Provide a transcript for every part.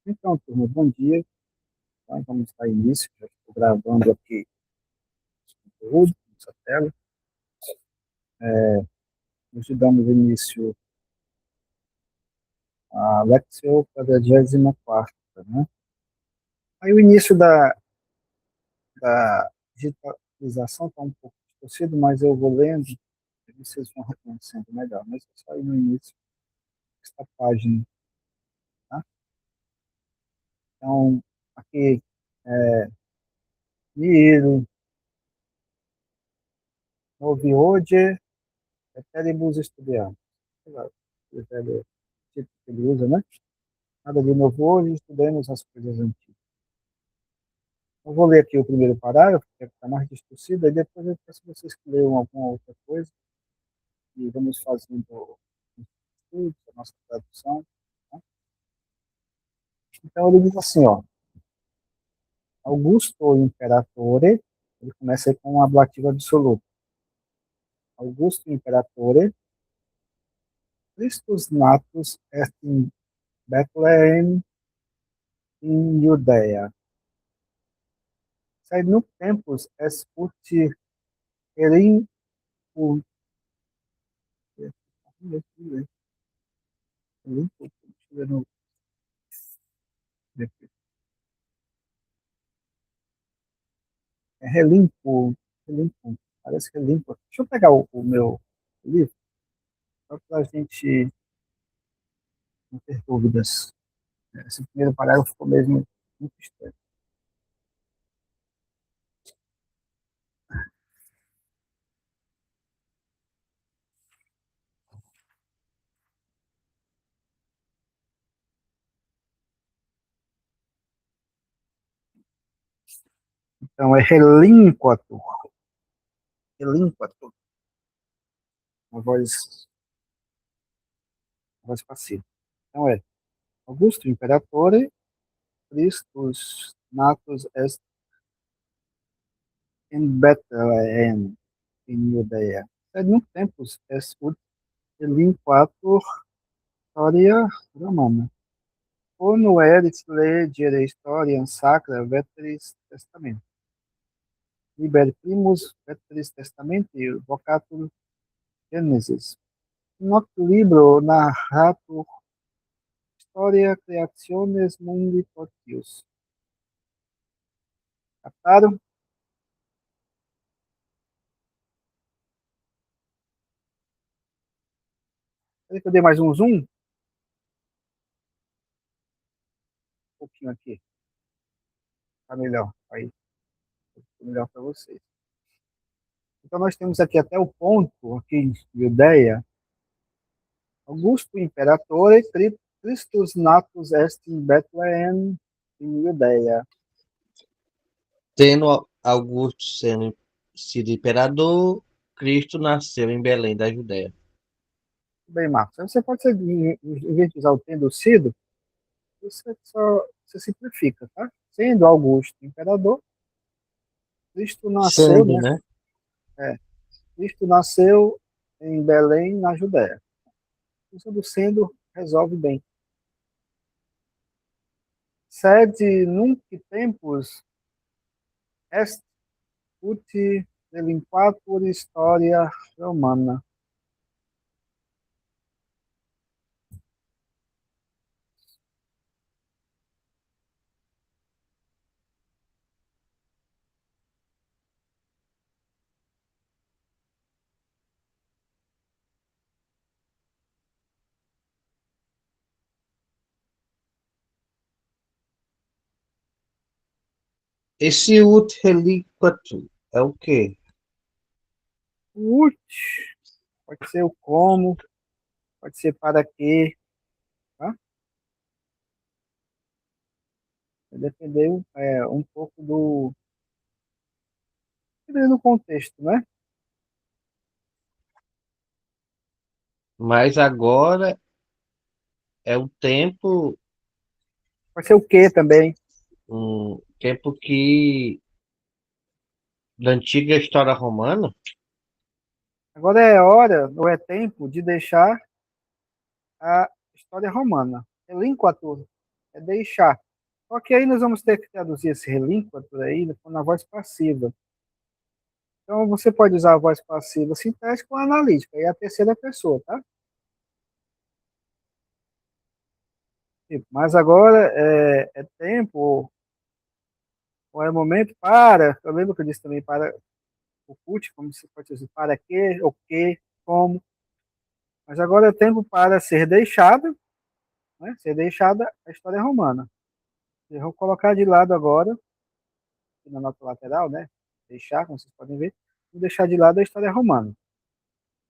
Então, turma, bom dia. Então, vamos dar início. Já estou gravando aqui o conteúdo nessa tela. Hoje damos início à Lectio 44ª, né? Aí o início da digitalização está um pouco distorcido, mas eu vou lendo e vocês vão reconhecendo melhor. Mas é só aí no início desta página, tá? Então, aqui, Miro, Novi Hodie, Eteribus Estudiantes. Sei lá, o tipo que ele usa, né? Nada de novo hoje, estudemos as coisas antigas. Eu vou ler aqui o primeiro parágrafo, que está mais distorcido, e depois eu peço vocês que leiam alguma outra coisa, e vamos fazendo estudos, a nossa tradução. Tá? Então ele diz assim, ó, Augusto Imperatore, ele começa aí com um ablativo absoluto. Augusto Imperatore, Christus natus est in Bethlehem in Judea. Sed nunc tempus est ut erim é relimpo, relimpo, parece relimpo. Deixa eu pegar o meu livro, só para a gente não ter dúvidas. Esse primeiro parágrafo ficou mesmo muito estranho. Então, é relínquato, relínquato, uma voz passiva. Então, é Augusto Imperatore, Christus natus est in Bethlehem, in Judea. Sed nunc tempus est ut relinquatur historia romana. Ono eris legere historiam sacra veteris testamento. Liber primus veteris testamenti vocatur Genesis. Noctu libro narratur historia creationes mundi totius. Captaram? Quer que eu dê mais um zoom? Um pouquinho aqui. Tá melhor. Aí, tá melhor para vocês. Então, nós temos aqui até o ponto, aqui em Judeia, Augusto Imperatore Christus natus est in Bethlehem in Judeia. Tendo Augusto sido imperador, Cristo nasceu em Belém da Judéia. Bem, Marcos, você pode ser, em vez de usar o tendo sido, você simplifica, tá? Sendo Augusto imperador, Cristo nasceu, Sendo, né? né? Cristo nasceu em Belém, na Judéia. Isso do sendo resolve bem. Sed nunc tempus est ut delinquatur historia romana. Esse ut reliquatur é o quê? Ut pode ser o como, pode ser para quê, tá? Vai depender um pouco do contexto, né? Mas agora é o tempo, Pode ser o quê também. um tempo que da antiga história romana. Agora é hora, ou é tempo, de deixar a história romana. Relinquatur é deixar. Só que aí nós vamos ter que traduzir esse relinquatur aí na voz passiva. Então você pode usar a voz passiva sintética ou analítica, e a terceira pessoa, tá? Tipo, mas agora é tempo, ou é momento para, eu lembro que eu disse também para o CUT, como se pode dizer, para quê, o que, como, mas agora é tempo para ser deixado, né? Ser deixada a história romana. Eu vou colocar de lado agora, aqui na nota lateral, né? Deixar, como vocês podem ver, vou deixar de lado a história romana.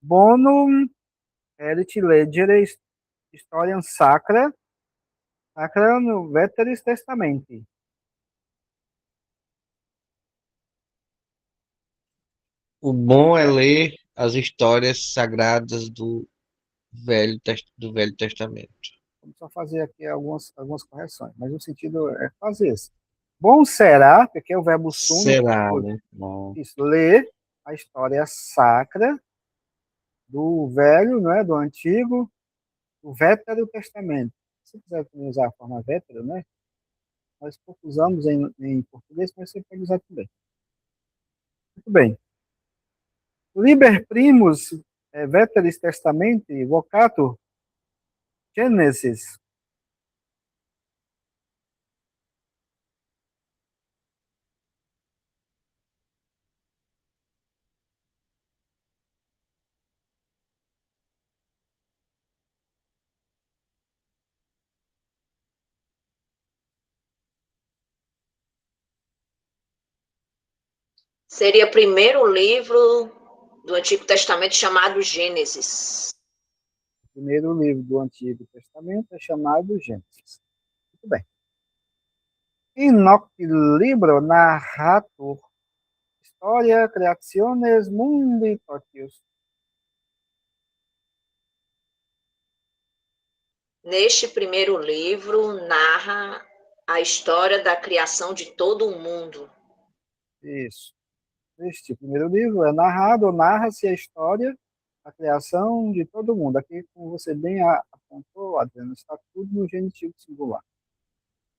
Bonum erit legere historiam sacra no Veteris Testamenti. O bom é ler as histórias sagradas do Velho Testamento. Vamos só fazer aqui algumas correções, mas o sentido é fazer isso. Bom será, porque é o verbo suno, Será, né? Bom. isso, ler a história sacra do Velho, né, do Antigo, do Vétero Testamento. Se quiser também usar a forma vétero, né, nós pouco usamos em português, mas você pode usar também. Muito bem. Liber primus veteris testamenti vocatur Genesis. Seria primeiro o livro do Antigo Testamento chamado Gênesis. O primeiro livro do Antigo Testamento é chamado Gênesis. Muito bem. Inoc libro narratur Historia creationes mundi totius. Neste primeiro livro, narra a história da criação de todo o mundo. Isso. Neste primeiro livro é narrado, narra-se a história da criação de todo mundo. Aqui, como você bem apontou, Adriano, está tudo no genitivo singular.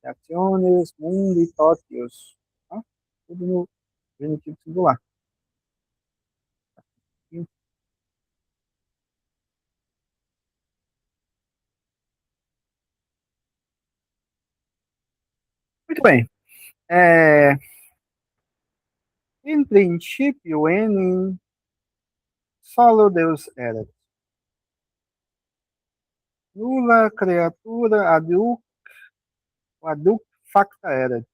Creationes mundi totius. Tá? Tudo no genitivo singular. Muito bem. In princípio, em solo Deus era. Nulla criatura aduc facta era.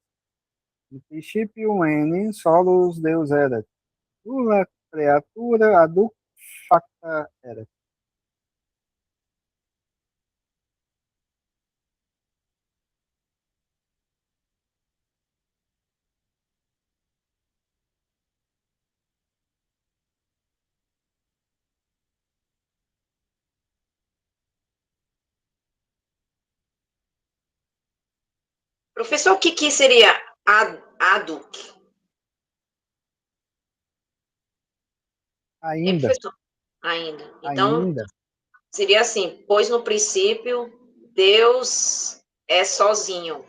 In princípio, em solos Deus era. Nulla criatura aduc facta era. Professor, o que seria aduc? Hein, Ainda, professor? Ainda. Então, ainda. seria assim, pois no princípio Deus é sozinho.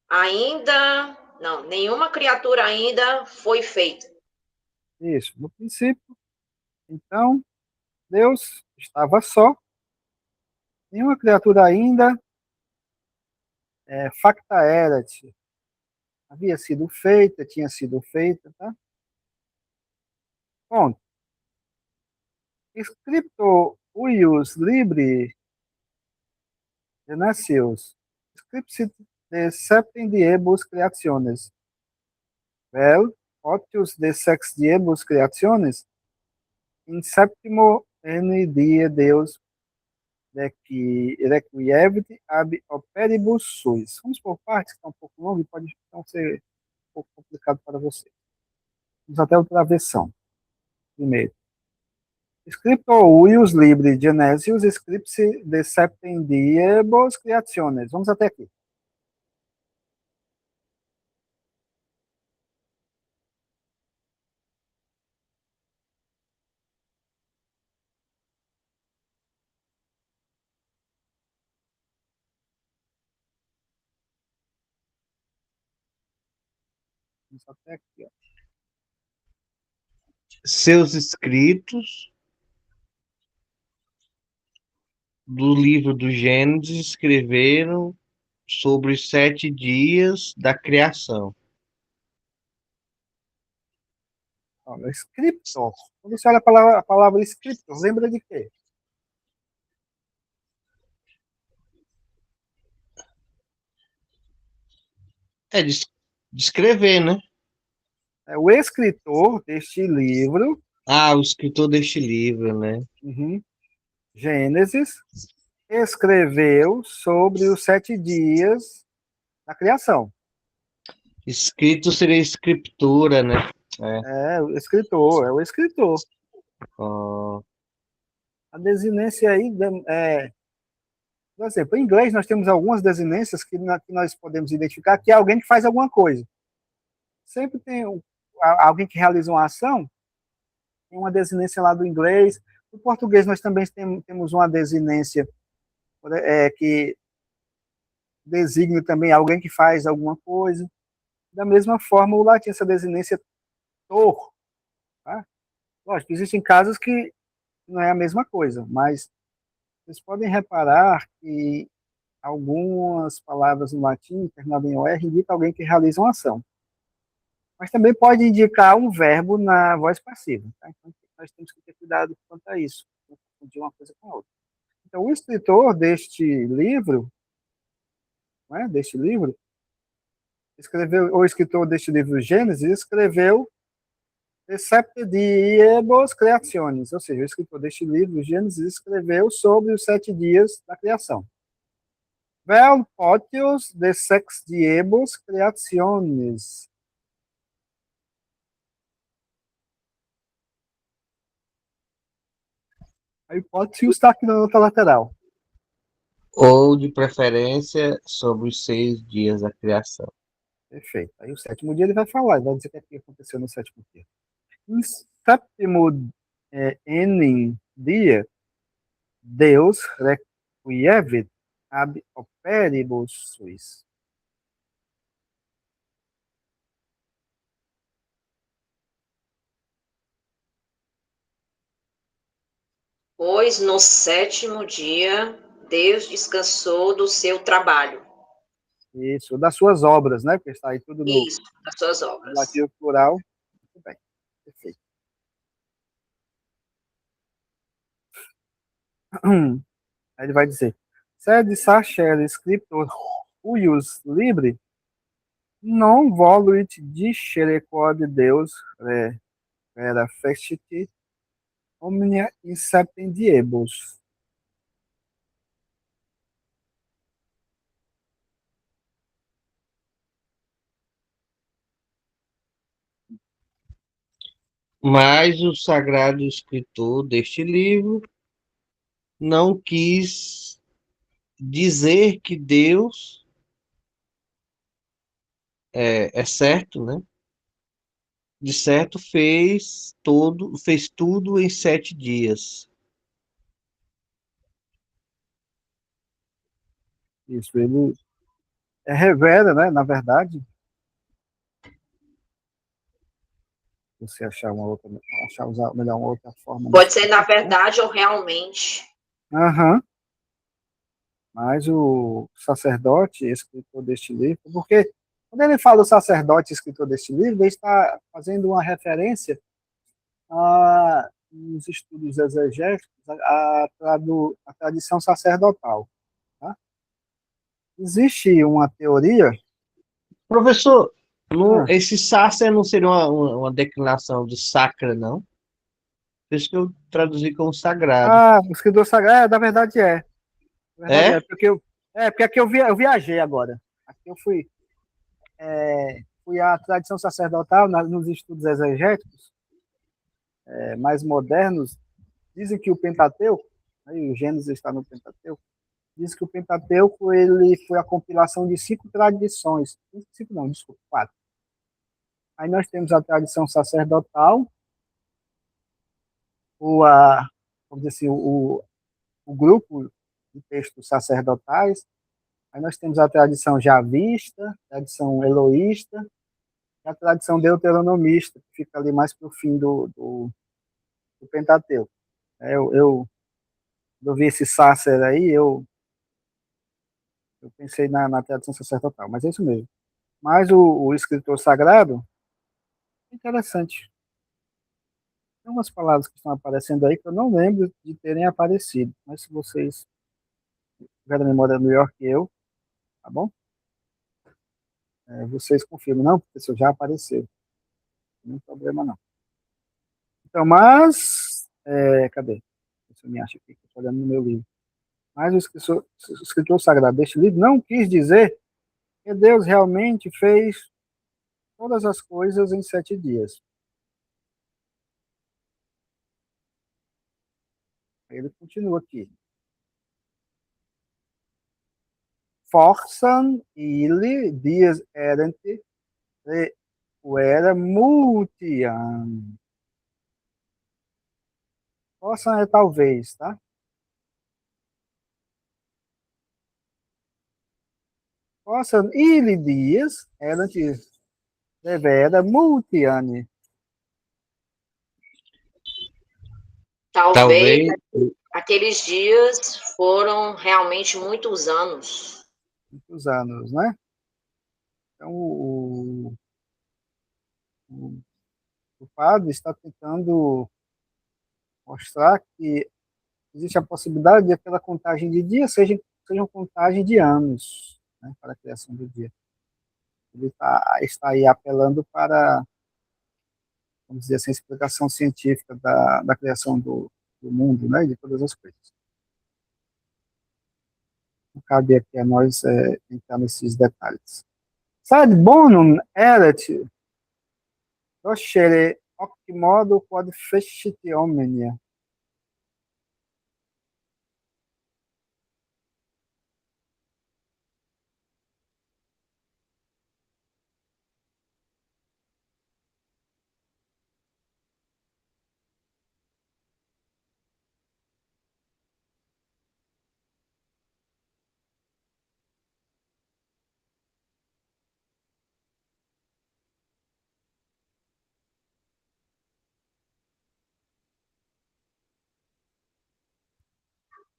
Ainda, não, nenhuma criatura ainda foi feita. Isso. No princípio, então, Deus estava só. Nenhuma criatura ainda facta erat. Havia sido feita, tinha sido feita, tá? Bom, scripto uius libri renaceus. Scripsit de septem diebus creationes. Vel, otius de sex diebus creationes, in septimo ene die Deus requievit ab operibus suis. Vamos por partes, que está um pouco longo e pode então ser um pouco complicado para você. Vamos até outra versão. Primeiro. Scripto uius libri genesius scripsi de septem diebus creationes. Vamos até aqui. Isso até aqui, ó. Seus escritos do livro do Gênesis escreveram sobre os 7 dias da criação. Olha, scriptor. Quando você olha a palavra scriptor, lembra de quê? É de escrever, né? É o escritor deste livro, Ah, o escritor deste livro, né? Gênesis, escreveu sobre os 7 dias da criação. Escrito seria escritura, né? É o escritor, é o escritor. Ó, A desinência aí, por exemplo, em inglês nós temos algumas desinências que nós podemos identificar que é alguém que faz alguma coisa. Sempre tem alguém que realiza uma ação, tem uma desinência lá do inglês. No português nós também temos uma desinência que designa também alguém que faz alguma coisa. Da mesma forma, o latim, essa desinência tor. Tá? Lógico, existem casos que não é a mesma coisa, mas vocês podem reparar que algumas palavras no latim, terminadas em OR, indicam alguém que realiza uma ação. Mas também pode indicar um verbo na voz passiva. Tá? Então, nós temos que ter cuidado quanto a isso, não confundir uma coisa com a outra. Então, o escritor deste livro, escreveu, o escritor deste livro Gênesis, escreveu De septe diebus creationis, ou seja, o escritor deste livro, Gênesis, escreveu sobre os 7 dias da criação. Vel potius de sex diebus creationis. A hipótese está aqui na nota lateral. ou, de preferência, sobre os 6 dias da criação. Perfeito. Aí o 7º dia ele vai falar, ele vai dizer o que aconteceu no 7º dia. Em 7º enim dia, Deus requievit ab operibus suis. Pois no 7º dia, Deus descansou do seu trabalho. Isso, das suas obras, né? Porque está aí tudo no Isso, das suas obras. relativo plural. Muito bem, perfeito. Aí ele vai dizer: sed sacer scriptor huius libre, non voluit discere quod Deus era fecit omnia inceptendiebus. Mas o sagrado escritor deste livro não quis dizer que Deus é certo, né? De certo fez tudo em 7 dias. Isso, ele revela, né? Na verdade, você achar usar melhor uma outra forma. Pode ser na verdade ou realmente. Aham. Mas o sacerdote, escritor deste livro, porque quando ele fala o sacerdote, escritor deste livro, ele está fazendo uma referência nos estudos exegéticos, a tradição sacerdotal. Tá? Existe uma teoria. Professor, esse sácer não seria uma declinação de sacra, não? Por isso que eu traduzi como sagrado. O escritor sagrado, na verdade é. Na verdade É? porque aqui eu viajei agora. Aqui eu fui à tradição sacerdotal, nos estudos exegéticos mais modernos, dizem que o Pentateuco, aí o Gênesis está no Pentateuco, diz que o Pentateuco ele foi a compilação de 5 tradições. 5 não, desculpa, 4. Aí nós temos a tradição sacerdotal, vamos dizer assim, o grupo de textos sacerdotais. Aí nós temos a tradição javista, tradição eloísta, a tradição deuteronomista, que fica ali mais para o fim do Pentateuco. Eu vi esse Sácer aí, eu pensei na tradição sacerdotal, mas é isso mesmo. Mas o escritor sagrado, é interessante. Tem umas palavras que estão aparecendo aí que eu não lembro de terem aparecido, mas se vocês tiverem memória melhor que eu, tá bom? Vocês confirmam, não, porque isso já apareceu. Não tem problema não. Então, mas, cadê? Você me acha aqui, que eu estou olhando no meu livro. Mas o escritor sagrado deste livro não quis dizer que Deus realmente fez todas as coisas em 7 dias. Ele continua aqui. Forçam ele dias errante era multian. Forçam é talvez, tá? Forçam ele dias errante devera multiane. Talvez Talvez. aqueles dias foram realmente muitos anos. Muitos anos, né? Então, o, o padre está tentando mostrar que existe a possibilidade de aquela contagem de dias seja uma contagem de anos, né, para a criação do dia. Ele está aí apelando para, vamos dizer assim, a explicação científica da criação do mundo, né, de todas as coisas. Não cabe aqui a nós entrar nesses detalhes. Sed bonum erat docere hoc modo quod fecit omnia.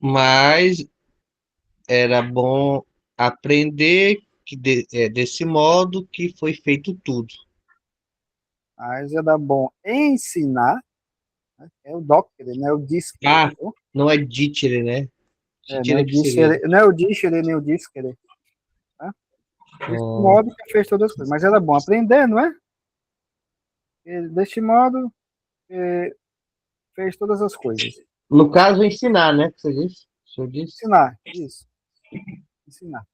Mas era bom aprender desse modo que foi feito tudo. Mas era bom ensinar, né, é o docere, né, o discere. Ah, não é dicere, né? Não é Dicere o que seria. discere, não é o discere, nem o discere, tá? Deste Ah, modo que fez todas as coisas. Mas era bom aprender, não é? E deste modo que fez todas as coisas. no caso, ensinar, né? Que você disse? O senhor disse? Ensinar, isso. Ensinar.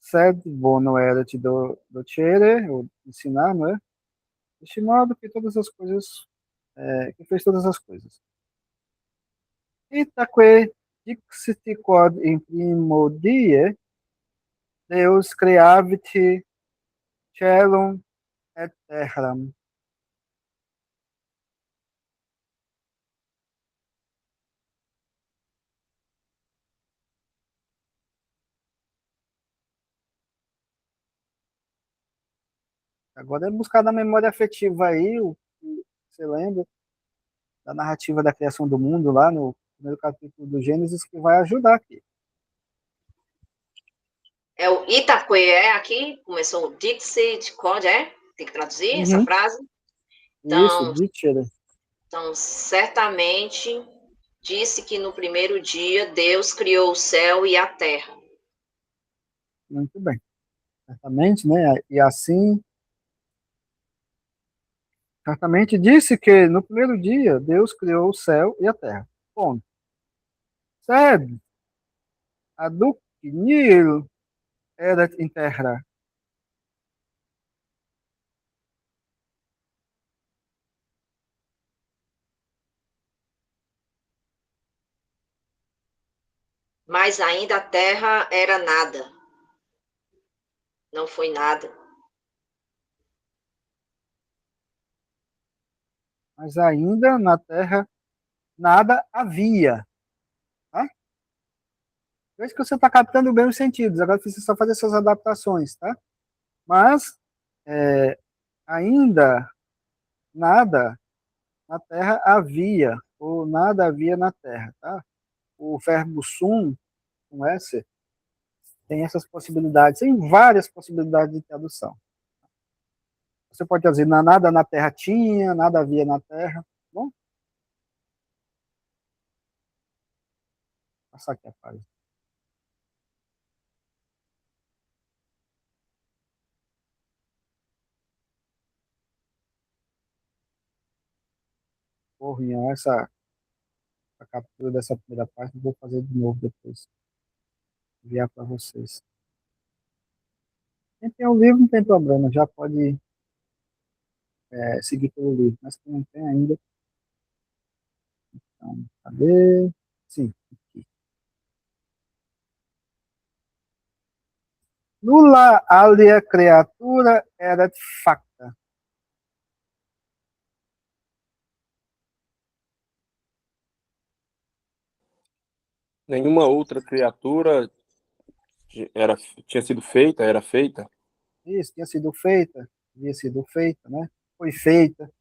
Sed bono erat docere, ou ensinar, não é? Deste modo que todas as coisas, que fez todas as coisas. Itaque dixit quod in primo die Deus creavit celum et terram. Agora é buscar na memória afetiva aí, o que você lembra da narrativa da criação do mundo lá no primeiro capítulo do Gênesis, que vai ajudar aqui. É o Itaqué aqui, começou o Dixit, Code, Tem que traduzir essa frase? Isso, Então, Ditcher. então, certamente disse que no primeiro dia Deus criou o céu e a terra. Muito bem. Certamente, né? E assim, certamente disse que no primeiro dia Deus criou o céu e a terra. Ponto. Sed aduc nihil erat in terra. Mas ainda a terra era nada. Não foi nada. Mas ainda na terra nada havia. Tá? Veja que você está captando bem os sentidos. Agora precisa só fazer essas adaptações, tá? Mas ainda nada na Terra havia, ou nada havia na Terra, tá? O verbo sum, com S, tem essas possibilidades, tem várias possibilidades de tradução. Você pode traduzir nada na Terra tinha, nada havia na Terra. Bom, vou passar aqui a página. Porra, a captura dessa primeira página, vou fazer de novo depois. Enviar para vocês. Quem tem o livro não tem problema, já pode seguir pelo livro, mas quem não tem ainda, então, cadê? Sim, aqui. Nulla alia creatura erat facta. Nenhuma outra criatura tinha sido feita, era feita. Isso, tinha sido feita, havia sido feita, né? Foi feita.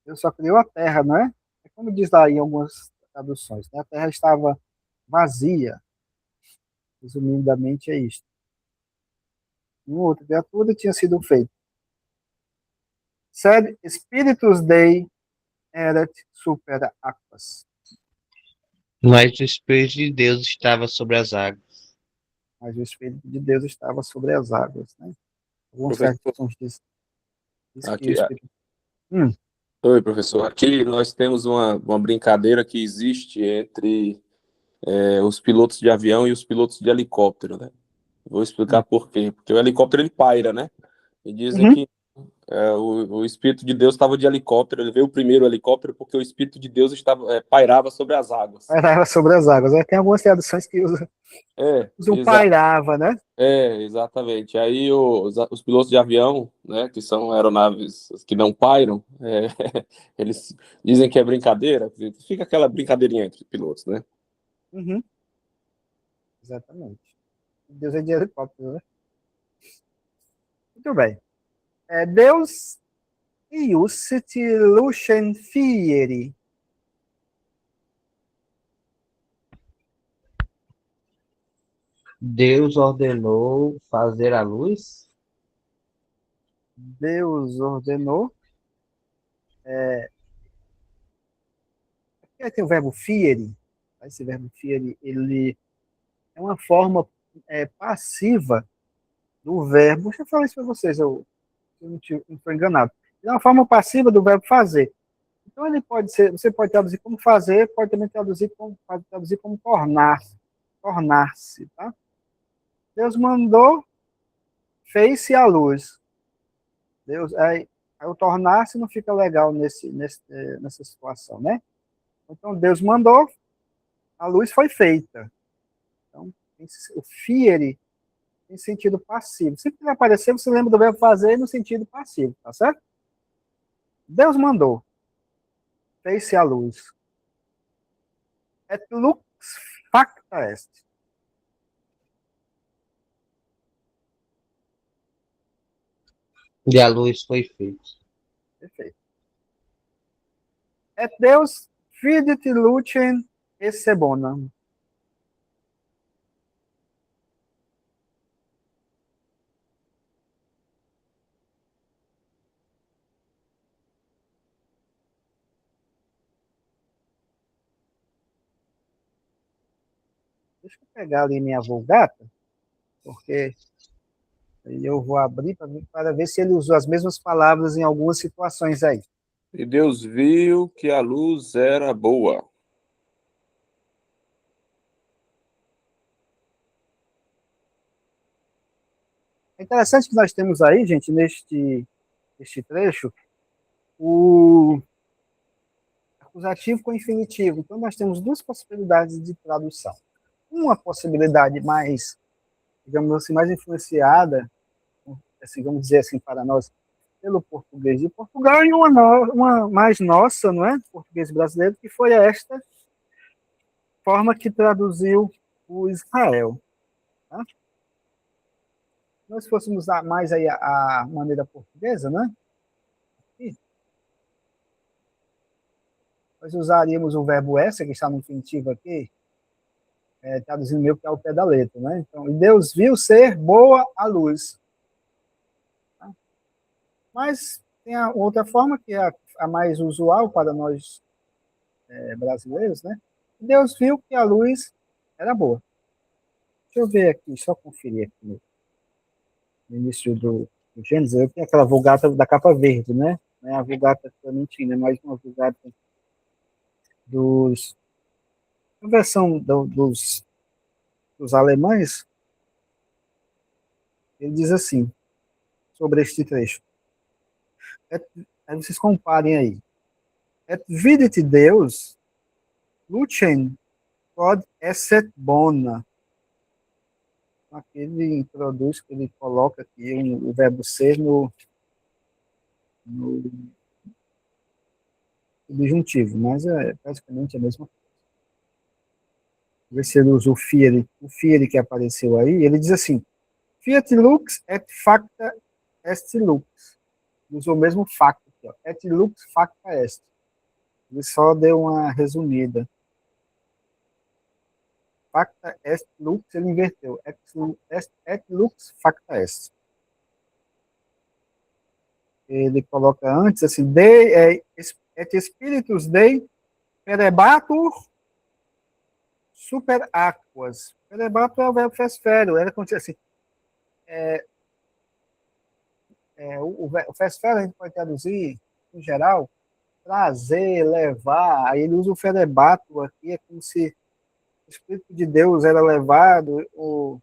Deus só criou a terra, não é? É como diz lá em algumas traduções, né? A terra estava vazia. Resumidamente é isso. Nenhuma outra criatura tinha sido feita. Sed spiritus Dei erat super aquas. Mas o Espírito de Deus estava sobre as águas. Mas o Espírito de Deus estava sobre as águas, né? Alguns Professor, textos diz que o aqui, Espírito... oi, professor. Aqui nós temos uma brincadeira que existe entre os pilotos de avião e os pilotos de helicóptero, né? Vou explicar por quê. Porque o helicóptero ele paira, né? E dizem que o Espírito de Deus estava de helicóptero. Ele veio primeiro o helicóptero porque o Espírito de Deus pairava sobre as águas. Pairava sobre as águas. Tem algumas traduções que usam pairava, né? Exatamente. Aí os pilotos de avião, né, que são aeronaves que não pairam, eles dizem que é brincadeira. Fica aquela brincadeirinha entre pilotos, né? Uhum. Exatamente. Deus é de helicóptero, né? Muito bem. Deus iussit lucem fieri. Deus ordenou fazer a luz? Deus ordenou. Aqui tem o verbo fieri. Esse verbo fieri, ele é uma forma passiva do verbo. Deixa eu falar isso para vocês, eu não estou enganado. É uma forma passiva do verbo fazer. Então ele pode ser, você pode traduzir como fazer, pode também traduzir como tornar-se, tornar-se, tá? Deus mandou, fez-se a luz. Deus, aí o tornar-se não fica legal nessa situação, né? Então Deus mandou, a luz foi feita. Então o fieri em sentido passivo. Sempre que vai aparecer, você lembra do verbo fazer no sentido passivo, tá certo? Deus mandou, fez-se a luz. Et lux facta est. E a luz foi feita. Perfeito. Et Deus vidit lucem esse bonam. Deixa eu pegar ali minha Vulgata, porque aí eu vou abrir para ver se ele usou as mesmas palavras em algumas situações aí. E Deus viu que a luz era boa. É interessante que nós temos aí, gente, neste trecho, o acusativo com infinitivo. Então, nós temos duas possibilidades de tradução. Uma possibilidade mais, digamos assim, mais influenciada, assim, vamos dizer assim, para nós, pelo português de Portugal, e uma mais nossa, não é? Português brasileiro, que foi esta forma que traduziu o Israel. Tá? Se nós fôssemos usar mais aí a maneira portuguesa, né? Aqui, nós usaríamos o verbo essa, que está no infinitivo aqui, traduzindo meio que ao pé da letra, né? Então, e Deus viu ser boa a luz. Tá? Mas tem a outra forma, que é a mais usual para nós brasileiros, né? Deus viu que a luz era boa. Deixa eu ver aqui, só conferir aqui no início do Gênesis. Eu tenho aquela Vulgata da capa verde, né? Não é a Vulgata Clementina, é mais uma Vulgata a versão dos alemães. Ele diz assim, sobre este trecho. Aí vocês comparem aí. Et videt Deus, lucem quod esset bona. Aqui ele introduz, ele coloca aqui o verbo ser no subjuntivo, mas é praticamente a mesma coisa. Ver se ele usa o fieri que apareceu aí, ele diz assim, fiat lux et facta est lux. Ele usou o mesmo facto aqui, ó, et lux facta est. Ele só deu uma resumida. Facta est lux, ele inverteu. Et lux facta est. Ele coloca antes assim, et spiritus dei perebatur super aquas. Perebatur é o verbo fesfero. Era como assim, o fesfero a gente pode traduzir, em geral, trazer, levar. Aí ele usa o ferebato aqui, é como se o Espírito de Deus era levado, ou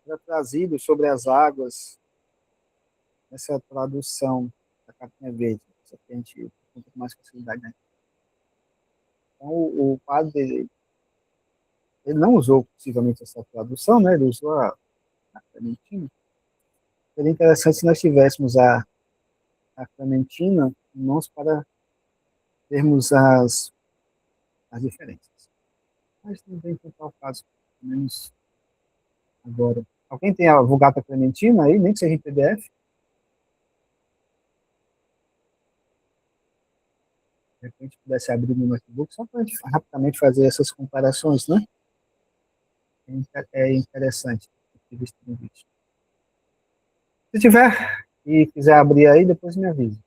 era trazido sobre as águas. Essa tradução da Capinha Verde. Essa que a gente tem um pouco mais facilidade, né? Então, o padre, ele não usou possivelmente essa tradução, né? Ele usou a Clementina. Seria interessante se nós tivéssemos a Clementina em mãos para termos as diferenças. Mas não vem tentar o caso, pelo menos agora. Alguém tem a Vulgata Clementina aí, nem que seja em PDF? De repente pudesse abrir no notebook, só para a gente rapidamente fazer essas comparações, né? É interessante. Se tiver e quiser abrir aí, depois me avise.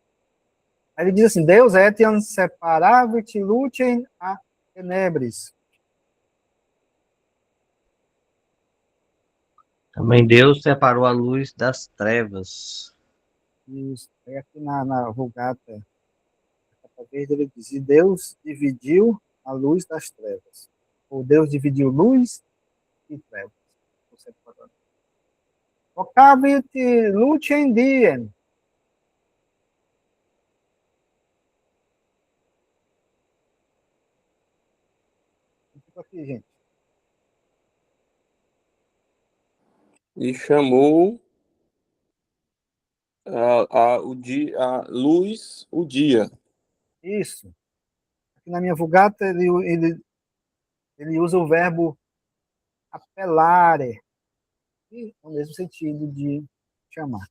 Aí ele diz assim, Deus etiam separavit lucem a tenebris. Também Deus separou a luz das trevas. Isso. Aí aqui na Vulgata, verde, ele diz, e Deus dividiu a luz das trevas. Ou Deus dividiu luz e trevas. Vocavit lucem diem. Fica aqui, gente. E chamou a luz o dia. Isso. Aqui na minha Vulgata, ele usa o verbo apelare, no mesmo sentido de chamar.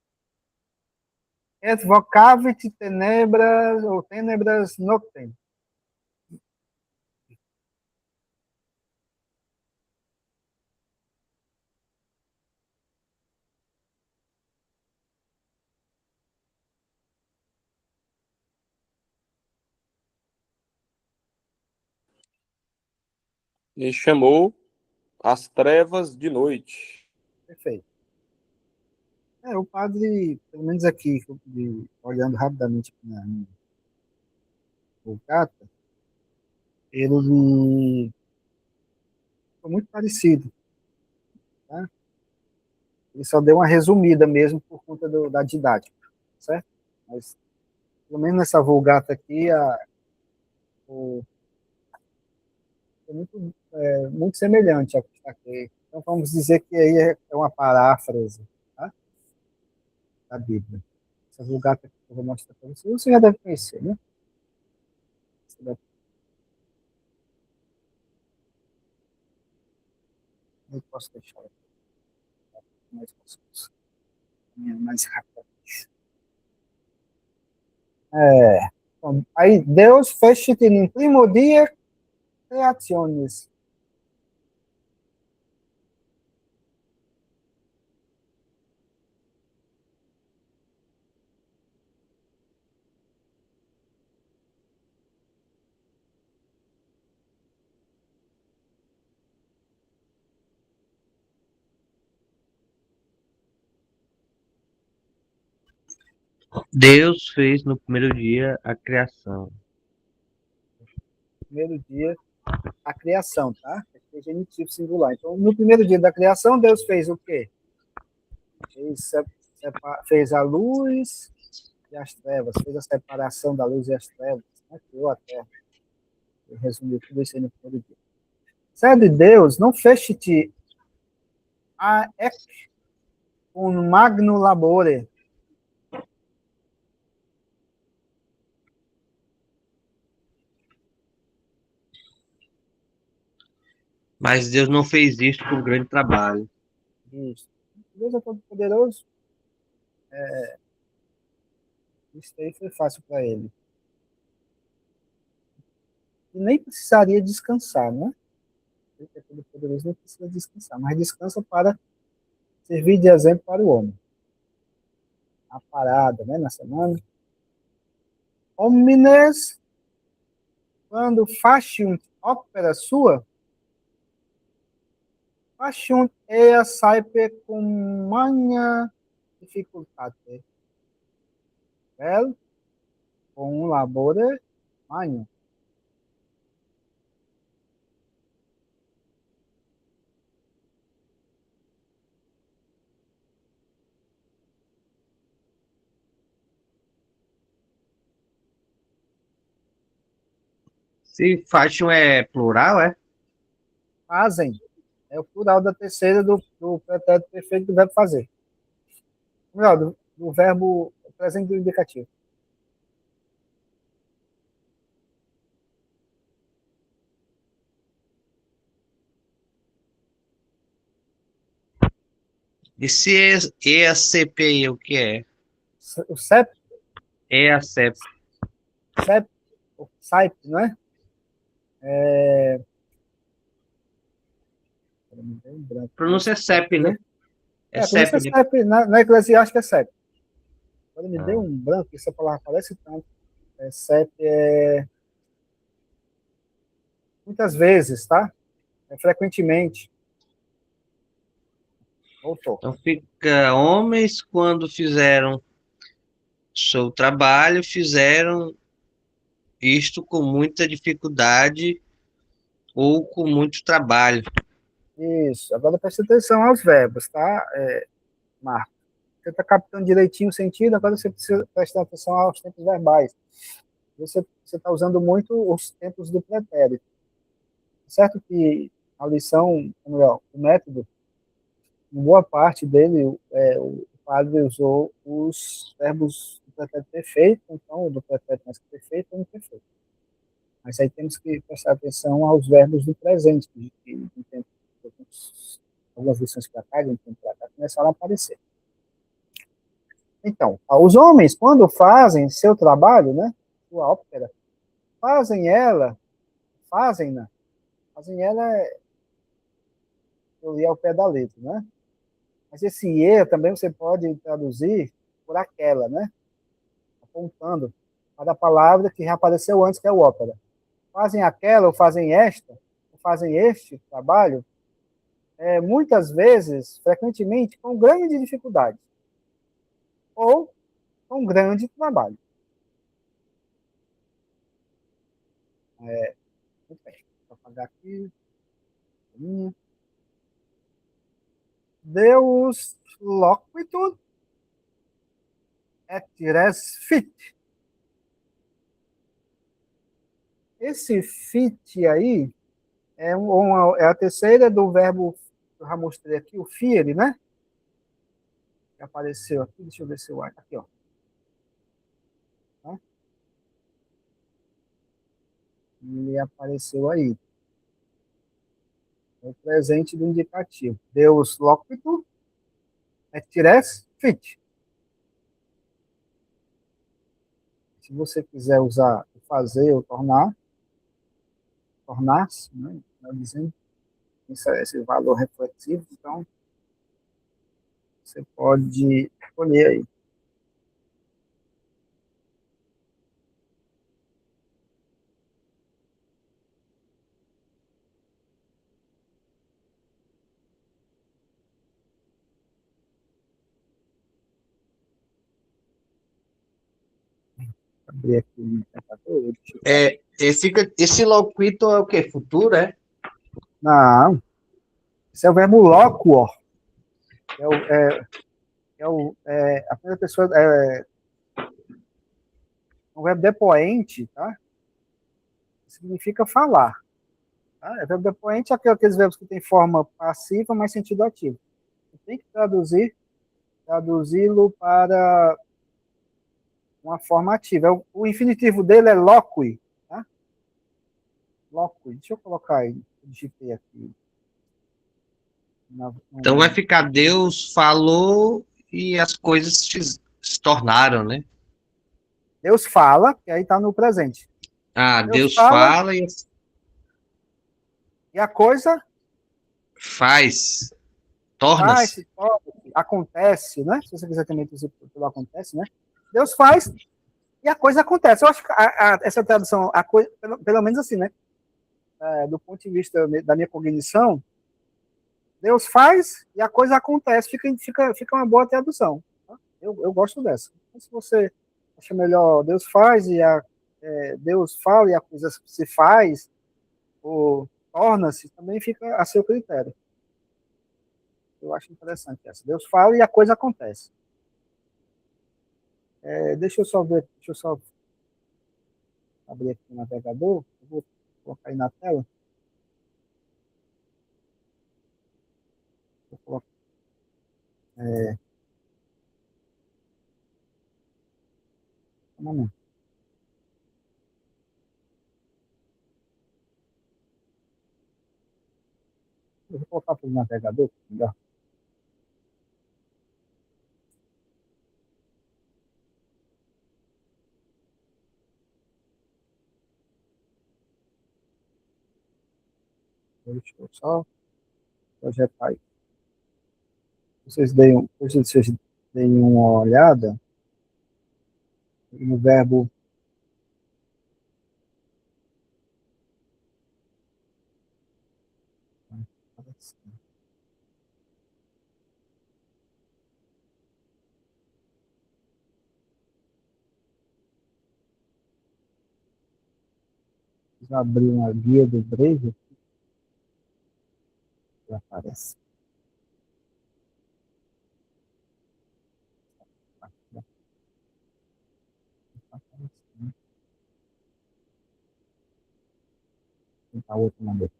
Et vocavit tenebras, ou tenebras noctem. E chamou as trevas de noite. Perfeito. O padre, pelo menos aqui, olhando rapidamente na Vulgata, ele foi muito parecido. Tá? Ele só deu uma resumida mesmo por conta da didática, certo? Mas, pelo menos nessa Vulgata aqui, é muito semelhante ao que está aqui. Então, vamos dizer que aí é uma paráfrase, tá? Da Bíblia. Essa Vulgata que eu vou mostrar para você já deve conhecer, né? Você deve... Eu posso deixar mais rápido. Bom, aí, Deus fecit in primo die creationis. Deus fez no primeiro dia a criação. Primeiro dia, a criação, tá? É genitivo singular. Então, no primeiro dia da criação, Deus fez o quê? Fez a luz e as trevas, fez a separação da luz e as trevas, né? Criou a terra. Ele resumiu tudo isso aí no primeiro dia. Sede Deus, não fecit a ec un magno labore. Mas Deus não fez isso com grande trabalho. Isso. Deus é todo poderoso. Isso aí foi fácil para ele. E nem precisaria descansar, né? Ele é todo poderoso, não precisa descansar, mas descansa para servir de exemplo para o homem. A parada, né, na semana. Homines, quando faciunt opera sua, faciunt ea saepe cum magna difficultate. Vel, com labore magno. Se fashion é plural, é? Fazem. É o plural da terceira do pretérito perfeito do verbo fazer. Melhor, do verbo presente do indicativo. E se EACP, o que é? O CEP, EACP. CEP, o SAIP, não é? Pronúncia é CEP, né? É Por isso CEP, é né? CEP, na eclesiástica é CEP. Agora me deu Ah. um branco, essa palavra aparece tanto. CEP é muitas vezes, tá? É frequentemente. Voltou. Então fica, homens quando fizeram seu trabalho, fizeram isto com muita dificuldade ou com muito trabalho. Isso. Agora presta atenção aos verbos, tá, Marco? Você está captando direitinho o sentido, agora você precisa prestar atenção aos tempos verbais. Você está usando muito os tempos do pretérito. Certo que a lição, ou melhor, o método, em boa parte dele, o padre usou os verbos do pretérito perfeito, então, do pretérito mais que perfeito ou imperfeito. Mas aí temos que prestar atenção aos verbos do presente, que algumas lições para cá, de um tempo para cá, começaram a aparecer. Então, os homens, quando fazem seu trabalho, né, sua ópera, fazem-na, eu li ao pé da letra, né? Mas esse e também você pode traduzir por aquela, né? Apontando para a palavra que reapareceu antes, que é o ópera. Fazem aquela, ou fazem esta, ou fazem este trabalho, muitas vezes, frequentemente, com grande dificuldade. Ou com grande trabalho. Muito bem. Vou apagar aqui. Deus loquitur et res fit. Esse fit aí é a terceira do verbo que eu já mostrei aqui, o fiere, né? Que apareceu aqui, deixa eu ver se eu acho. Aqui, ó. Tá? Ele apareceu aí. É o presente do indicativo. Deus loquitur et res fit. Se você quiser usar o fazer ou tornar-se, né? Dizendo esse valor reflexivo, então você pode escolher aí. Abrir aqui o indicador. Esse loquito é o quê? Futuro, é? Não, esse é o verbo loquor. A primeira pessoa é um verbo depoente, tá? Significa falar. Tá? O verbo depoente é aqueles verbos que têm forma passiva, mas sentido ativo. Você tem que traduzi-lo para uma forma ativa. O infinitivo dele é loqui, tá? Loqui. Deixa eu colocar aí. Eu digitei aqui. Então vai ficar Deus falou e as coisas se tornaram, né? Deus fala, que aí está no presente. Ah, Deus Deus fala fala e a coisa faz, torna-se. acontece, né? Se você quiser também traduzir pelo acontece, né? Deus faz e a coisa acontece. Eu acho que essa tradução, pelo menos assim, né? Do ponto de vista da minha cognição, Deus faz e a coisa acontece. Fica uma boa tradução. Tá? Eu gosto dessa. Então, se você acha melhor Deus faz e Deus fala e a coisa se faz, ou torna-se, também fica a seu critério. Eu acho interessante essa. Deus fala e a coisa acontece. Deixa eu só abrir aqui o navegador. Eu vou colocar aí na tela. Vou colocar, um momento. Eu vou colocar para o navegador, melhor. Deixa eu só projetar aí. Vocês deem uma olhada no verbo abrir uma guia do Brave, já aparece. Vou tentar outro modelo.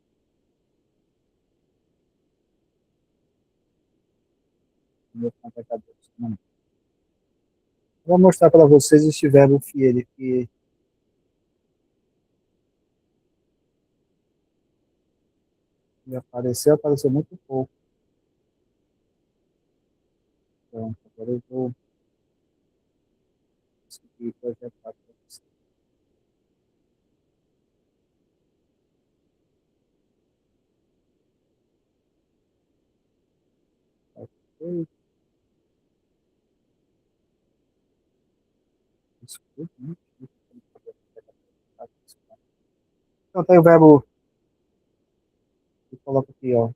Vou mostrar para vocês este verbo fiel que apareceu muito pouco. Então, agora eu vou conseguir projetar para vocês. Ok. Desculpa, né? Então, tem o verbo que coloca aqui, ó.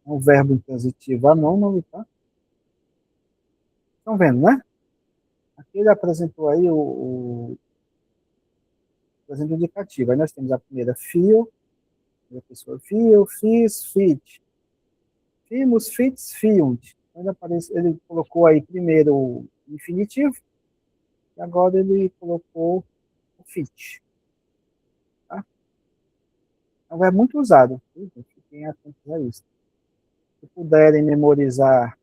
É um verbo intransitivo anônimo, tá? Estão vendo, né? Aqui ele apresentou aí o presente indicativo. Aí nós temos a primeira fio, a pessoa fio, fiz, fit. Fimos, fits, fiunt. Ele colocou aí primeiro o infinitivo, e agora ele colocou o fit. Tá? É um verbo muito usado. Fiquem atentos a isso. Se puderem memorizar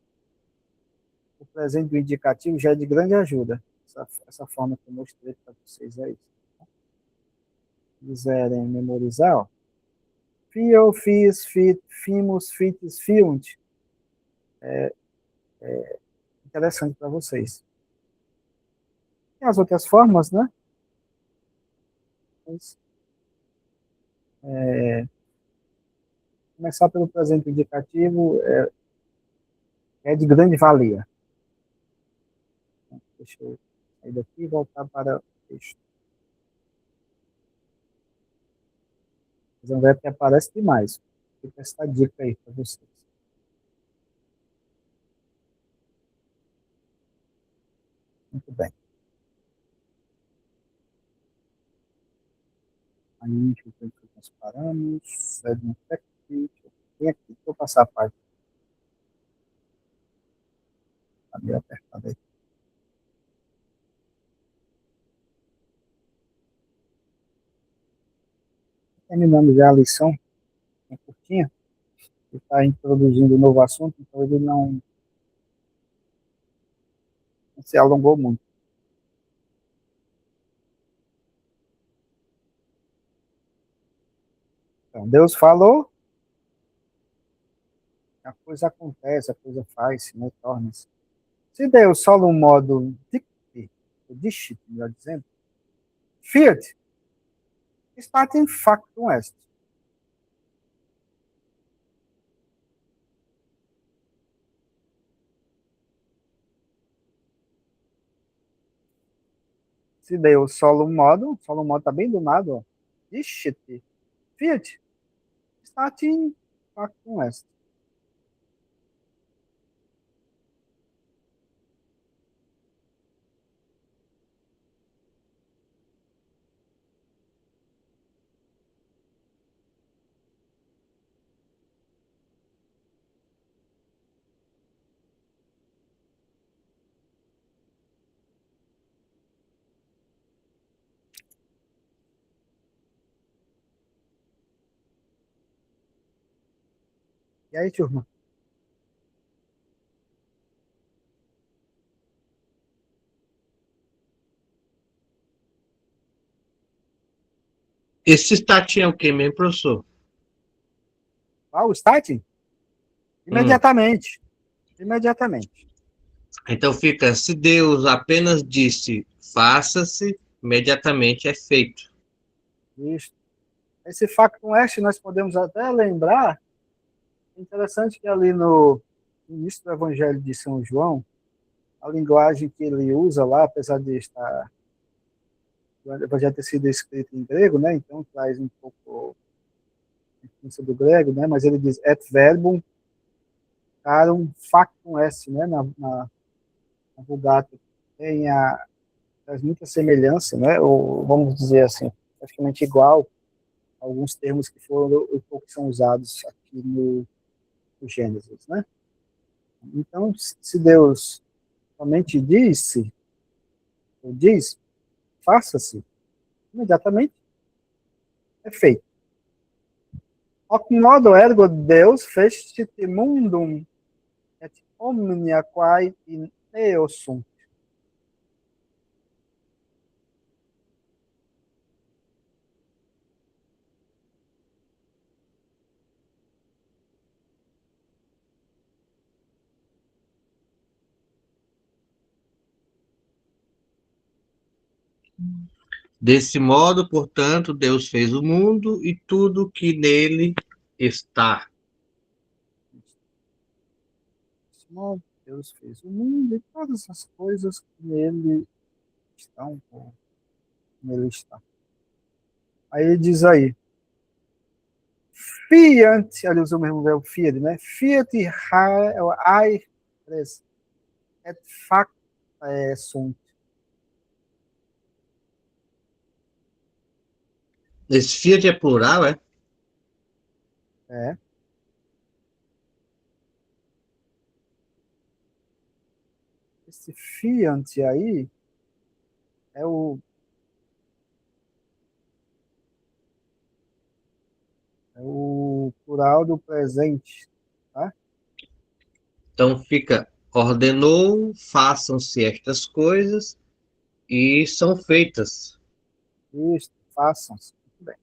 o presente do indicativo, já é de grande ajuda. Essa forma que eu mostrei para vocês aí. Se quiserem memorizar, ó. Fio, fiz, fit, fimos, fites, fiunt. Interessante para vocês. Tem as outras formas, né? Mas, começar pelo presente indicativo é de grande valia. Deixa eu sair daqui e voltar para o texto. Mas é um verbo que aparece demais. Fica essa dica aí para vocês. Muito bem. Aí, deixa eu ver o que nós paramos. Tem aqui, deixa eu passar a página. Está meio apertado aí. Terminando já a lição, é curtinha. Ele está introduzindo um novo assunto, então ele não se alongou muito. Então, Deus falou, a coisa acontece, a coisa faz-se, né, torna-se. Se Deus só no modo dicte, melhor dizendo, fiat, está em factum est. Se Deus solo modo está bem do lado, ó, dicte, fiat, está em factum est. E aí, turma? Esse statin é o quê mesmo, professor? O starting? Imediatamente. Imediatamente. Então fica, se Deus apenas disse faça-se, imediatamente é feito. Isso. Esse factum est nós podemos até lembrar, interessante que ali no início do Evangelho de São João, a linguagem que ele usa lá, apesar de estar o Evangelho ter sido escrito em grego, né, então traz um pouco a influência do grego, né, mas ele diz et verbum carum factum est, né, na Vulgata tem traz muita semelhança, né, ou vamos dizer assim, praticamente igual a alguns termos que foram que são usados aqui no Gênesis, né? Então, se Deus somente disse, ou diz, faça-se, imediatamente é feito. Hoc modo ergo Deus fecit mundum et omnia quae in eo sunt. Desse modo, portanto, Deus fez o mundo e tudo que nele está. Desse modo, Deus fez o mundo e todas as coisas que nele estão, ou nele está. Aí ele diz aí, fiat, ele usa o mesmo verbo fiat, né? Fiat ai res et facta sunt. Esse fiat é plural, é? É. Esse fiat aí é o plural do presente, tá? Então fica, ordenou, façam-se estas coisas e são feitas. Isso, façam-se. Muito bem.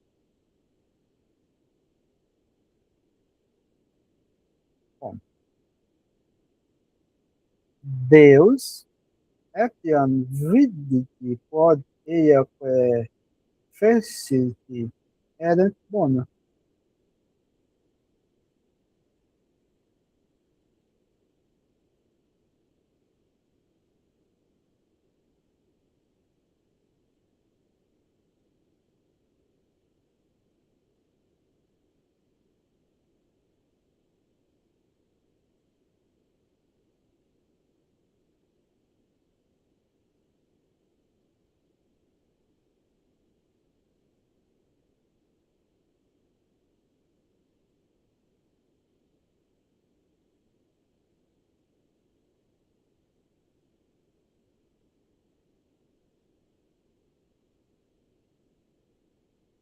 Deus etiam viditi pod eia feciti erat bona.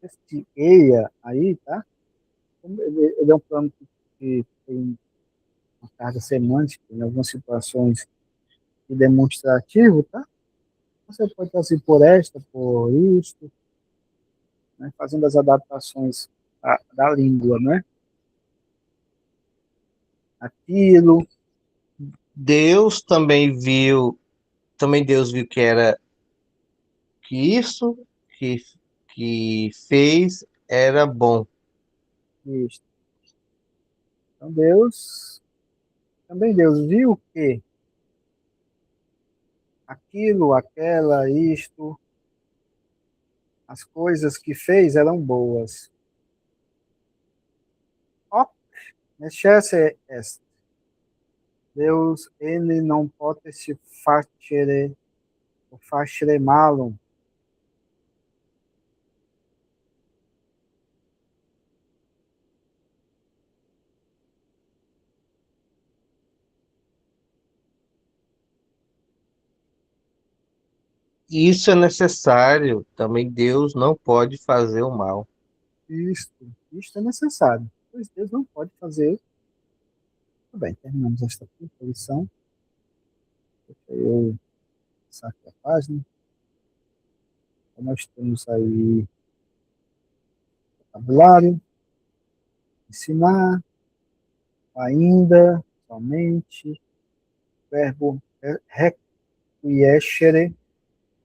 Este eia aí, tá? Ele é um plano que tem uma carga semântica em algumas situações e demonstrativo, tá? Você pode trazer por esta, por isto, né? Fazendo as adaptações da língua, né? Aquilo, Também Deus viu que isso que, que fez era bom. isto. Então também Deus viu que aquilo, aquela, isto, as coisas que fez eram boas. Hoc necesse est. Deus, ele não pode se facere malum. Isso é necessário. Também Deus não pode fazer o mal. Isto é necessário, pois Deus não pode fazer. Tudo bem, terminamos esta lição. Eu saquei a página. Então, nós temos aí vocabulário, ensinar, ainda, somente, verbo requiescere,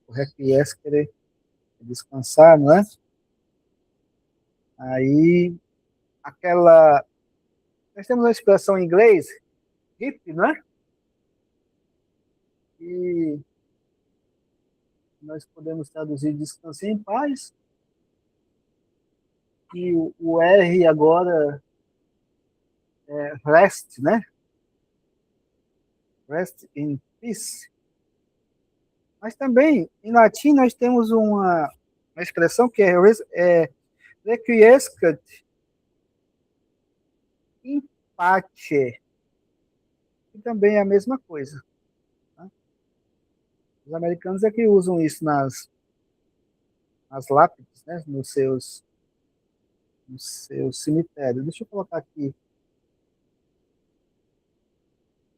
o requiescere, descansar, não é? Aí, aquela. Nós temos uma expressão em inglês, hip, não é? E nós podemos traduzir descanse em paz. E o R agora é rest, né? Rest in peace. Mas também, em latim, nós temos uma expressão que é requiescat in pace, que também é a mesma coisa. Tá? Os americanos é que usam isso nas lápides, né? Nos seus cemitérios. Deixa eu colocar aqui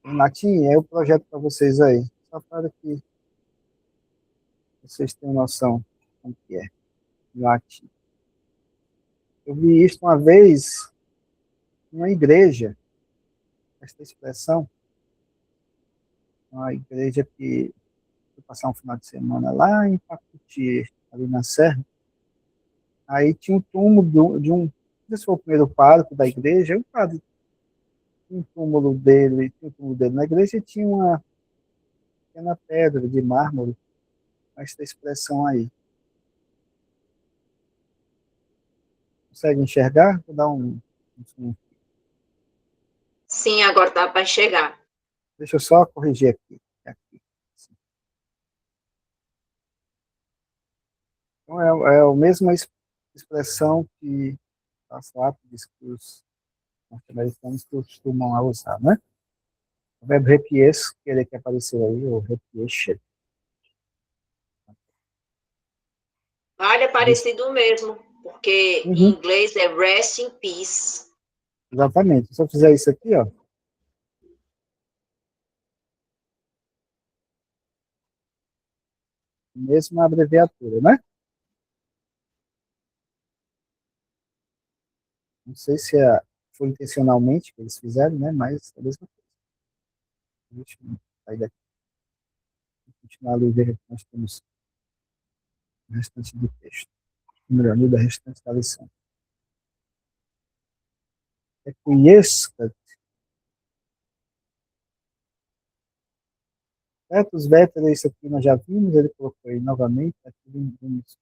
em latim, é o projeto para vocês aí, só para que vocês tenham noção do que é em latim. Eu vi isso uma vez numa igreja, essa expressão, uma igreja que fui passar um final de semana lá em Pacuti, ali na Serra. Aí tinha um túmulo de um, não sei se foi o primeiro pároco da igreja, o padre tinha um túmulo dele na igreja e tinha uma pequena pedra de mármore, com essa expressão aí. Consegue enxergar? Vou dar um. Sim, agora dá para chegar. Deixa eu só corrigir aqui. Então, é a mesma expressão que as lápides que os norte-americanos costumam usar, né? O verbo requiesce, que apareceu aí, ou requiesce. Vale, é parecido mesmo, porque em Uhum, inglês é rest in peace. exatamente. Se eu fizer isso aqui, ó, mesma abreviatura, né? Não sei se foi intencionalmente que eles fizeram, né? Mas é a mesma coisa. sair daqui e continuar a ler, ver o que nós temos no restante do texto. Melhor, no restante da lição. É conheça Vetus, Vétera, isso aqui nós já vimos, ele colocou aí novamente, aqui vimos.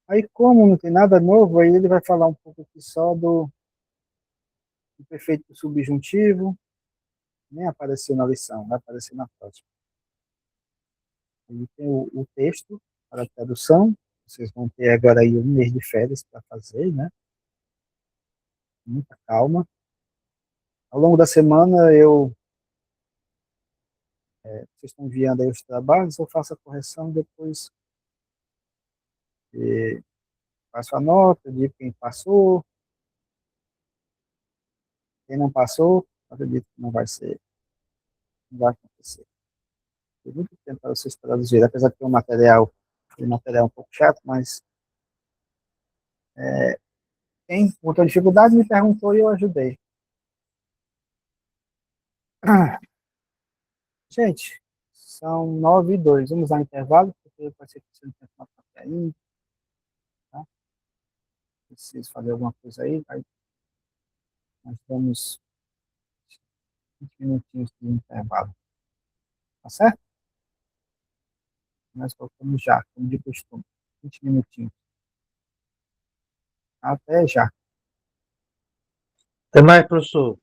Aí, como não tem nada novo, aí ele vai falar um pouco aqui só do prefeito subjuntivo, nem apareceu na lição, vai aparecer na próxima. Aí tem o texto para a tradução, vocês vão ter agora aí um mês de férias para fazer, né? Muita calma. Ao longo da semana, vocês estão enviando aí os trabalhos, eu faço a correção, depois faço a nota, digo quem passou, quem não passou, acredito que não vai ser, não vai acontecer. Tem muito tempo para vocês traduzirem, apesar de ter um material um pouco chato, mas quem botou dificuldade me perguntou e eu ajudei. Gente, são 9h02. Vamos dar um intervalo, porque pode ser que você não tenha tomado café ainda, tá? Preciso fazer alguma coisa aí, nós temos 20 minutinhos de intervalo, tá certo? Nós colocamos já, como de costume, 20 minutinhos. Até já. Até mais, professor.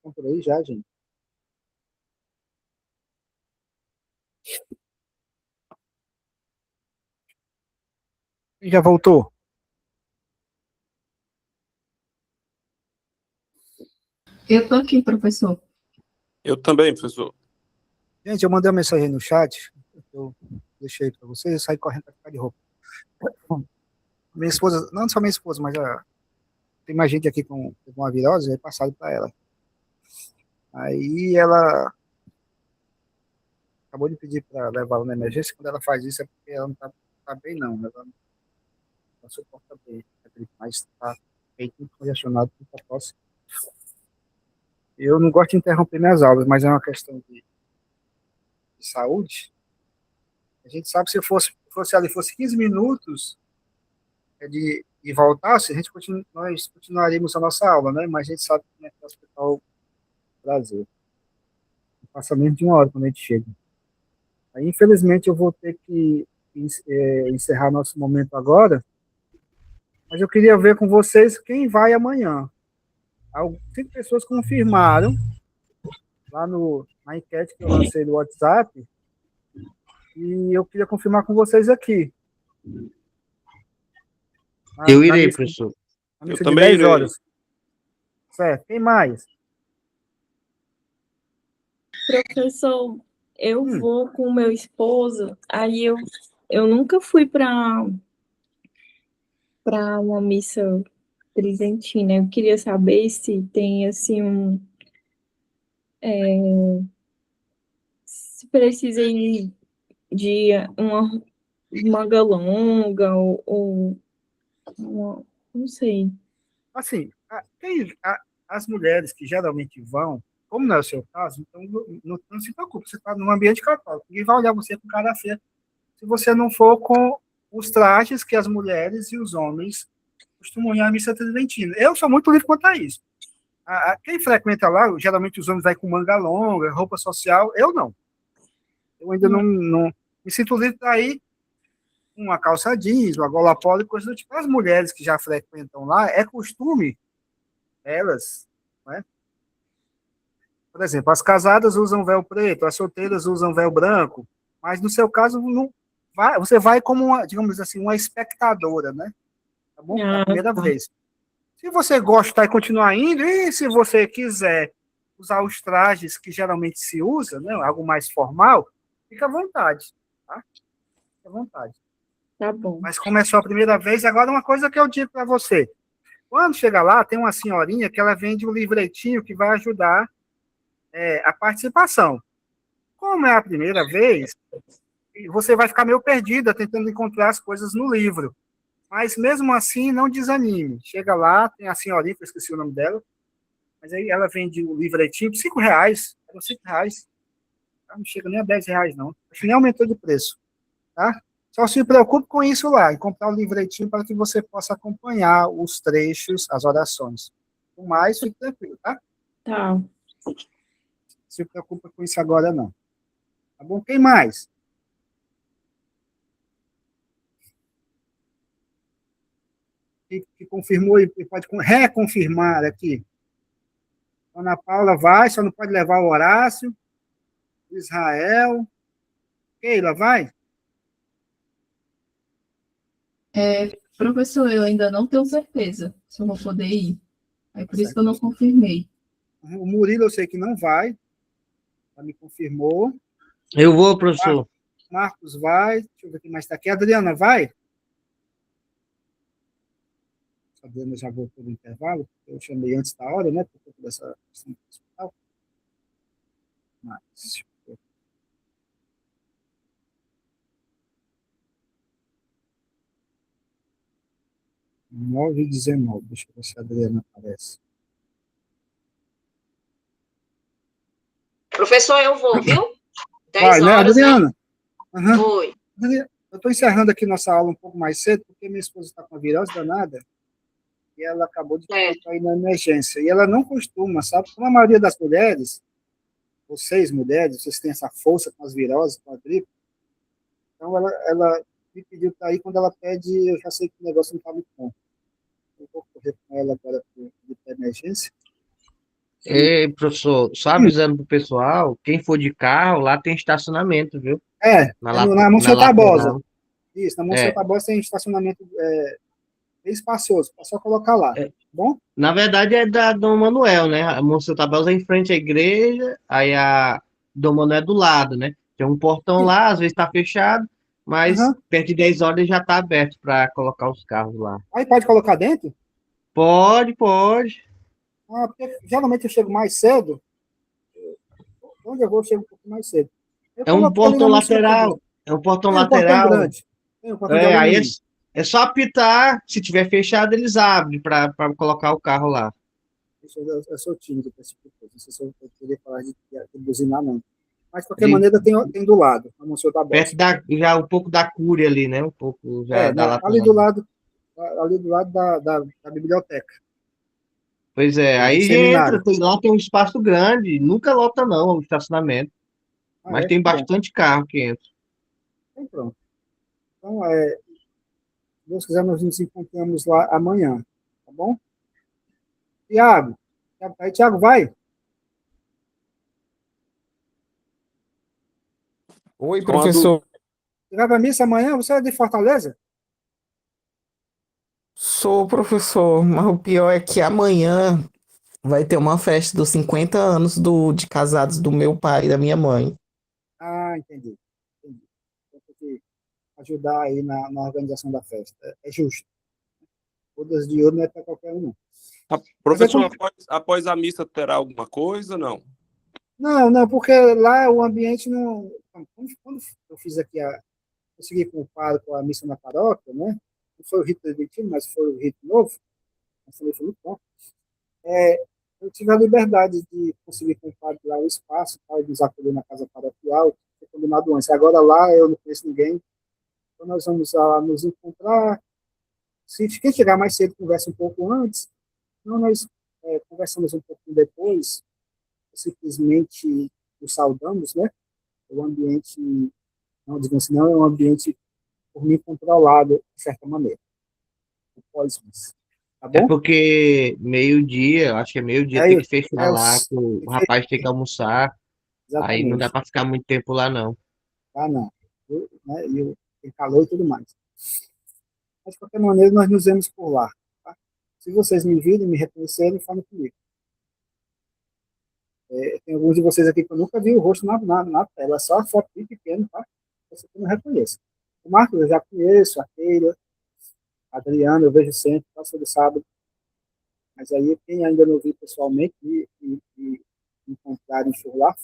estão por aí já, gente? Quem já voltou? Eu tô aqui, professor. Eu também, professor. Gente, eu mandei uma mensagem no chat, eu deixei para vocês, eu saí correndo para ficar de roupa. Minha esposa, não só minha esposa, mas tem mais gente aqui com uma virose, é passado para ela. Aí ela acabou de pedir para levar ela na emergência. Quando ela faz isso é porque ela não tá bem, não. Ela não suporta bem, mas está meio que congestionado com a tosse. Eu não gosto de interromper minhas aulas, mas é uma questão de saúde. A gente sabe que se fosse ali, fosse 15 minutos de voltasse, nós continuaríamos a nossa aula, né? Mas a gente sabe como é que é o Hospital Brasil. Passa menos de uma hora quando a gente chega. Aí, infelizmente, eu vou ter que encerrar nosso momento agora, mas eu queria ver com vocês quem vai amanhã. 5 pessoas confirmaram lá na enquete que eu lancei no WhatsApp, e eu queria confirmar com vocês aqui. Eu irei, professor. Na missa Eu de também 10 irei. horas. Certo. Quem mais? Professor, eu vou com o meu esposo, aí eu nunca fui para uma missa tridentina. Eu queria saber se tem, assim, se precisa ir de uma manga longa ou não sei. Assim, as mulheres que geralmente vão, como não é o seu caso, então não se preocupe, você está num ambiente católico, ninguém vai olhar você com cara feia se você não for com os trajes que as mulheres e os homens costumam ir à missa tridentina. Eu sou muito livre quanto a isso. Quem frequenta lá, geralmente os homens vai com manga longa, roupa social, eu não. Eu ainda não me sinto livre para ir com uma calça jeans, uma gola polo e coisas do tipo. As mulheres que já frequentam lá, é costume elas, né? Por exemplo, as casadas usam véu preto, as solteiras usam véu branco, mas no seu caso não você vai como uma, digamos assim, uma espectadora, né? Tá bom? Da primeira vez. Se você gostar e continuar indo, e se você quiser usar os trajes que geralmente se usa, né, algo mais formal, fica à vontade, tá? Fica à vontade. Tá bom. Mas como é só a primeira vez, agora uma coisa que eu digo para você. Quando chega lá, tem uma senhorinha que ela vende um livretinho que vai ajudar a participação. Como é a primeira vez, você vai ficar meio perdida tentando encontrar as coisas no livro. Mas mesmo assim, não desanime. Chega lá, tem a senhorinha, que eu esqueci o nome dela, mas aí ela vende o livretinho por R$5. Eram R$5. Não chega nem a R$10, não. Acho que nem aumentou de preço. Tá? Só se preocupe com isso lá, em comprar o livretinho para que você possa acompanhar os trechos, as orações. O mais, fique tranquilo, tá? Tá. Se preocupa com isso agora, não. Tá bom? Quem mais? Que confirmou e pode reconfirmar aqui. Ana Paula vai, só não pode levar o Horácio. Israel. Keila, vai? Professor, eu ainda não tenho certeza se eu vou poder ir. É por isso que eu não confirmei. O Murilo eu sei que não vai. Já me confirmou. Eu vou, professor. Marcos vai. Deixa eu ver quem mais está aqui. Adriana vai? A Adriana já voltou do intervalo. Eu chamei antes da hora, né? Por conta dessa questão do hospital. Mas, deixa eu ver. Nove e 19. Deixa eu ver se a Adriana aparece. Professor, eu vou, viu? 10 Vai, né, horas, Adriana? Uhum. Foi. Eu estou encerrando aqui nossa aula um pouco mais cedo, porque minha esposa está com a virose danada e ela acabou de ir na emergência. E ela não costuma, sabe? Como a maioria das mulheres, vocês mulheres, vocês têm essa força com as viroses, com a gripe. Então ela me pediu para ir. Quando ela pede, eu já sei que o negócio não está muito bom. Eu vou correr com ela agora para a emergência. Professor, só avisando pro pessoal, quem for de carro, lá tem estacionamento, viu? Na Na Monsenhor Tabosa. lateral. Isso, na Monsenhor É, Tabosa tem estacionamento bem espacioso, é só colocar lá, é, tá bom? na verdade é da Dom Manuel, né? A Monsenhor Tabosa é em frente à igreja, aí a Dom Manuel é do lado, né? Tem um portão Sim. lá, às vezes tá fechado, mas Aham. perto de 10 horas já tá aberto para colocar os carros lá. Aí pode colocar dentro? Pode, pode. Porque geralmente eu chego mais cedo, onde eu vou, eu chego um pouco mais cedo. Eu É um coloquei ali na portão Monsenhor Tabosa. lateral. É um portão Tem um portão lateral. grande, tem um portão de Aí alumínio. é só apitar. Se tiver fechado, eles abrem para colocar o carro lá. Eu sou tímido para esse tipo de coisa. Não sei se eu poderia falar de buzinar, não. Mas, de qualquer Ali maneira, tem do lado, a Monsenhor Tabosa. perto já um pouco da Cúria ali, né? Um pouco já da Ali lateral. do lado da biblioteca, Pois é, do aí entra, seminário. lá tem um espaço grande, nunca lota não o estacionamento, mas tem Que bom. bastante carro que entra. Então, pronto. Então, se Deus quiser, nós nos encontramos lá amanhã, tá bom? Tiago, aí, Tiago, vai? Oi, Só uma dúvida. professor. Você vai para missa amanhã? Você é de Fortaleza? Sou professor, mas o pior é que amanhã vai ter uma festa dos 50 anos de casados do meu pai e da minha mãe. Entendi. Então, tem que ajudar aí na organização da festa. É justo. Bodas de ouro não é para qualquer um, não. Mas é Professor, após a missa terá alguma coisa? Não. Não, porque lá o ambiente não. Quando eu fiz aqui consegui com o padre com a missa na paróquia, né? Não foi o rito preventivo, mas foi o rito novo. Mas também foi muito bom. Eu tive a liberdade de conseguir com o padre lá o espaço, tal, e nos acolher na casa paroquial, foi combinado antes. Agora lá eu não conheço ninguém, então nós vamos lá nos encontrar. Se quem chegar mais cedo, conversa um pouco antes. Não, nós conversamos um pouquinho depois, simplesmente nos saudamos, né? O ambiente, não digamos assim, não é um ambiente por mim controlado, de certa maneira. Pós-missa. Tá É bom? porque meio-dia, acho que é meio-dia, tem Aí, que fechar lá, que o rapaz tem que almoçar, aí não dá exatamente. para ficar muito tempo lá não. Não. Tem calor e tudo mais. Mas, de qualquer maneira, nós nos vemos por lá. Tá? Se vocês me virem, me reconhecerem, falem comigo. Tem alguns de vocês aqui que eu nunca vi o rosto na tela, só a foto bem pequena, tá? Você que não reconhece. O Marcos eu já conheço, a Keila, a Adriana, eu vejo sempre, tá? Todo sábado. Mas aí, quem ainda não viu pessoalmente e encontrarem por lá,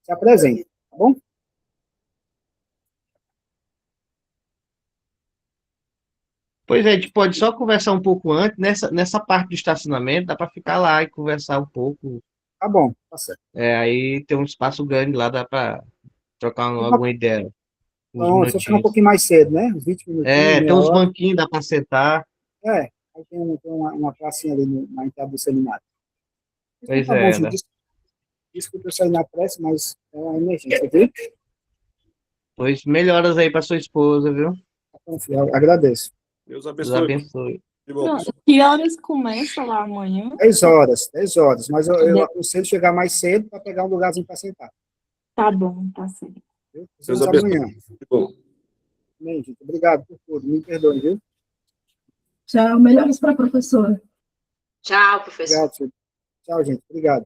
se apresente, tá bom? Pois é, a gente pode só conversar um pouco antes, nessa parte do estacionamento, dá para ficar lá e conversar um pouco. Tá bom, tá certo. Aí tem um espaço grande lá, dá para trocar alguma ideia, uns Então, só chegar um minutinhos. pouquinho mais cedo, né? Uns 20 minutinhos, Tem meia uns hora. banquinhos, dá para sentar. Aí tem uma pracinha ali na entrada do seminário. Então Pois tá bom, é, gente. Desculpa eu sair na pressa, mas é uma emergência, viu? pois melhoras aí para sua esposa, viu? Eu agradeço. Deus Deus abençoe. abençoe. De bom, Pronto. professor. Que horas começa lá amanhã? 10 horas, mas eu aconselho chegar mais cedo para pegar um lugarzinho para sentar. Tá bom, tá certo. Viu? Nos Deus vemos abençoe. amanhã. De bom. Amém, gente. Obrigado por tudo. Me perdoe, viu? Tchau, melhoras para a professora. Tchau, professor. Obrigado, filho. Tchau, gente. Obrigado.